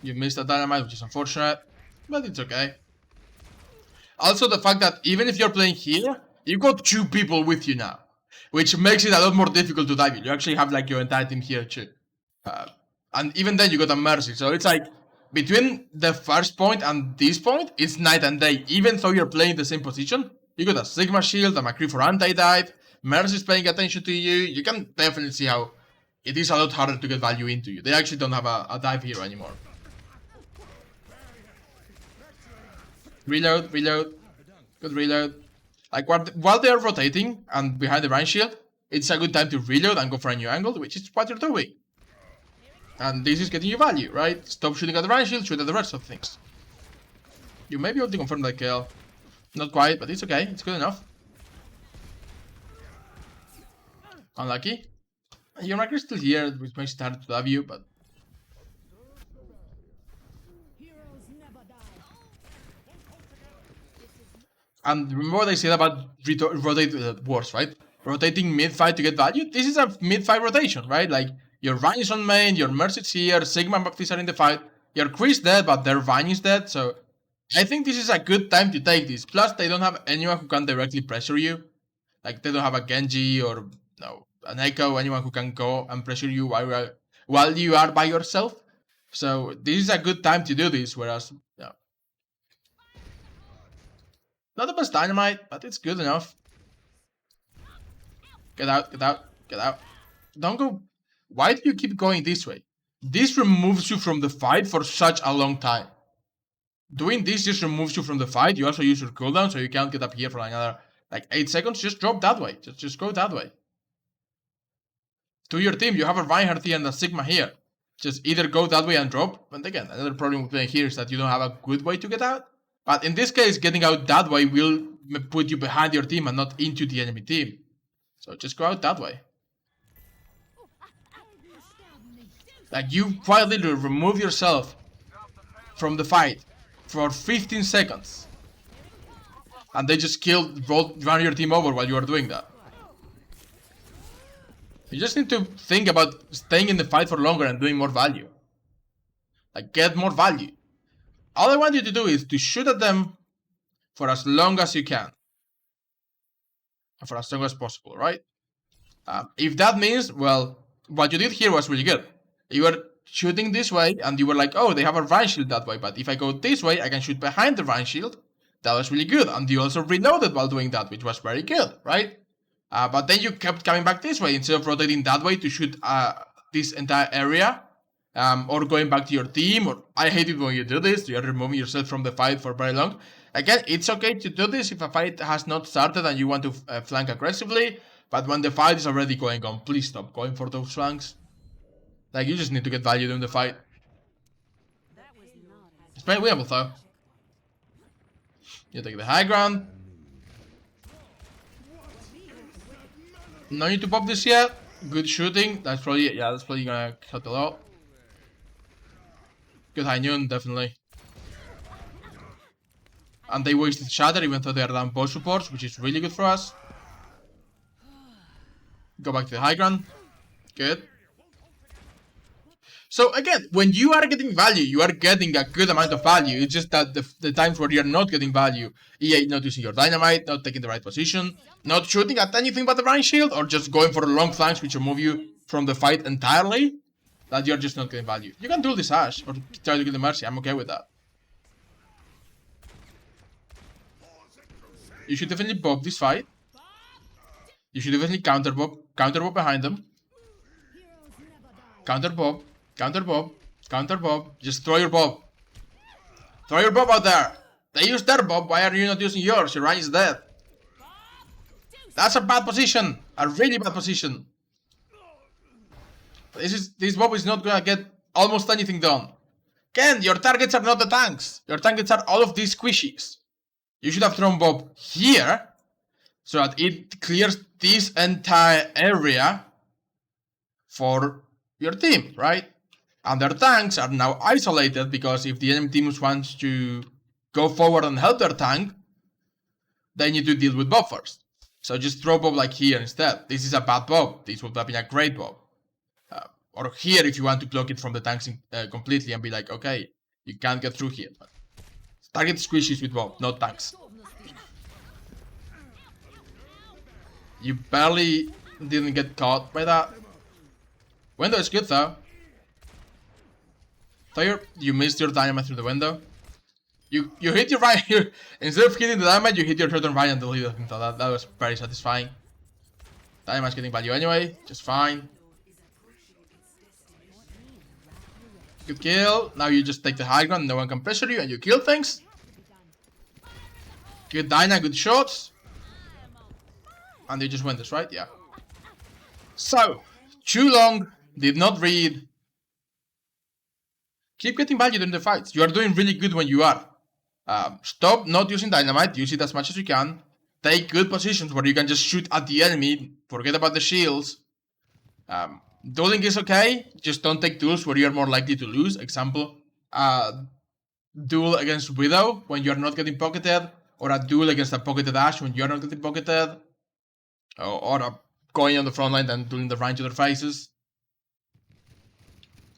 You missed the dynamite, which is unfortunate, but it's okay. Also, the fact that even if you're playing here, you got 2 people with you now, which makes it a lot more difficult to dive in. You actually have like your entire team here too. And even then you got a Mercy. So it's like, between the first point and this point, it's night and day. Even though you're playing the same position, you got a Sigma Shield, a McCree for anti-dive, Mercy is paying attention to you. You can definitely see how it is a lot harder to get value into you. They actually don't have a dive hero anymore. Reload, reload. Good reload. Like, while they are rotating and behind the Rhine Shield, it's a good time to reload and go for a new angle, which is what you're doing. And this is getting you value, right? Stop shooting at the Rhine Shield, shoot at the rest of things. You may be able to confirm that kill. Not quite, but it's okay. It's good enough. Unlucky. Your marker is still here, which makes it hard to have you, but... And remember what I said about rotate wars, right? Rotating mid-fight to get value? This is a mid-fight rotation, right? Like, your Vayne is on main, your Mercy's here, Sigma and Baptiste are in the fight. Your Kree's dead, but their Vayne is dead, so... I think this is a good time to take this. Plus, they don't have anyone who can directly pressure you. Like, they don't have a Genji or... No, an Echo, anyone who can go and pressure you while you are by yourself. So, this is a good time to do this, whereas... Yeah. Not the best dynamite, but it's good enough. Get out, get out, get out. Don't go... Why do you keep going this way? This removes you from the fight for such a long time. Doing this just removes you from the fight. You also use your cooldown, so you can't get up here for another, like, 8 seconds. Just drop that way. Just go that way. To your team, you have a Reinhardt here and a Sigma here. Just either go that way and drop. And again, another problem with playing here is that you don't have a good way to get out. But in this case, getting out that way will put you behind your team and not into the enemy team. So just go out that way. Like, you quite literally remove yourself from the fight for 15 seconds. And they just run your team over while you are doing that. You just need to think about staying in the fight for longer and doing more value. Like, get more value. All I want you to do is to shoot at them for as long as you can. And for as long as possible, right? If that means, well, what you did here was really good. You were shooting this way, and you were like, oh, they have a Rhine Shield that way, but if I go this way, I can shoot behind the Rhine Shield. That was really good, and you also reloaded while doing that, which was very good, right? But then you kept coming back this way, instead of rotating that way to shoot this entire area, or going back to your team, or I hate it when you do this, you're removing yourself from the fight for very long. Again, it's okay to do this if a fight has not started and you want to flank aggressively, but when the fight is already going on, please stop going for those flanks. Like, you just need to get value during the fight. It's very winnable though. You take the high ground. No need to pop this yet. Good shooting. That's probably gonna help a lot. Good high noon, definitely. And they wasted Shatter even though they are down both supports, which is really good for us. Go back to the high ground. Good. So again, when you are getting value, you are getting a good amount of value. It's just that the times where you're not getting value, EA not using your dynamite, not taking the right position, not shooting at anything but the Rhine Shield, or just going for long flanks which remove you from the fight entirely, that you're just not getting value. You can do this Ashe, or try to get the Mercy, I'm okay with that. You should definitely bob this fight. You should definitely counter bob behind them. Counter bob. Counter bob. Counter bob. Just throw your bob. Throw your bob out there. They use their bob. Why are you not using yours? Your Rhine is dead. That's a bad position. A really bad position. This bob is not gonna get almost anything done. Ken, your targets are not the tanks. Your targets are all of these squishies. You should have thrown bob here, so that it clears this entire area for your team, right? And their tanks are now isolated because if the enemy team wants to go forward and help their tank, they need to deal with Bob first. So just throw Bob like here instead. This is a bad Bob. This would have been a great Bob. Or here if you want to block it from the tanks completely and be like, okay, you can't get through here. But target squishies with Bob, not tanks. You barely didn't get caught by that. Window is good though. Toyer, you missed your dynamite through the window. You hit your right here. Instead of hitting the dynamite, you hit your turtle right and deleted him. So that was very satisfying. Dynamite's getting value anyway, just fine. Good kill. Now you just take the high ground, no one can pressure you, and you kill things. Good Dyna, good shots. And you just win this, right? Yeah. So, Chu Long did not read. Keep getting value during the fights. You are doing really good when you are. Stop not using dynamite, use it as much as you can. Take good positions where you can just shoot at the enemy. Forget about the shields. Dueling is okay, just don't take duels where you are more likely to lose. Example, duel against Widow when you are not getting pocketed, or a duel against a pocketed Ashe when you are not getting pocketed, or going on the front line and dueling the Rein to their faces.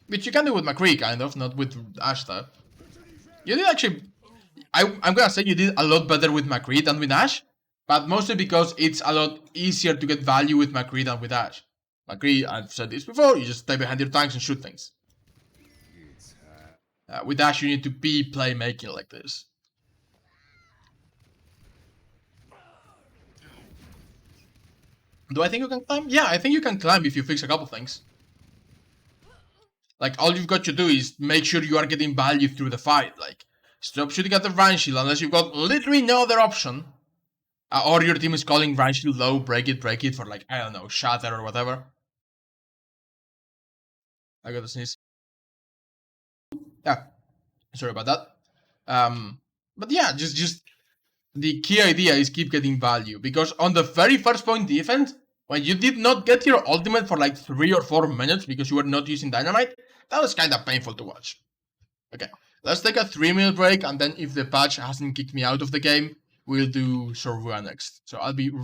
Which you can do with McCree, kind of, not with Ashe though. You did actually... I'm gonna say you did a lot better with McCree than with Ashe, but mostly because it's a lot easier to get value with McCree than with Ashe. McCree, I've said this before, you just stay behind your tanks and shoot things. With Ashe, you need to be playmaking like this. Do I think you can climb? Yeah, I think you can climb if you fix a couple things. Like, all you've got to do is make sure you are getting value through the fight. Like, stop shooting at the Rein Shield unless you've got literally no other option. Or your team is calling Rein Shield low, break it for, like, I don't know, shatter or whatever. I got a sneeze. Yeah, sorry about that. But yeah, just the key idea is keep getting value, because on the very first point defense, when you did not get your ultimate for like 3 or 4 minutes because you were not using dynamite, that was kind of painful to watch. Okay, let's take a 3-minute break, and then if the patch hasn't kicked me out of the game, we'll do Sorvua next. So I'll be right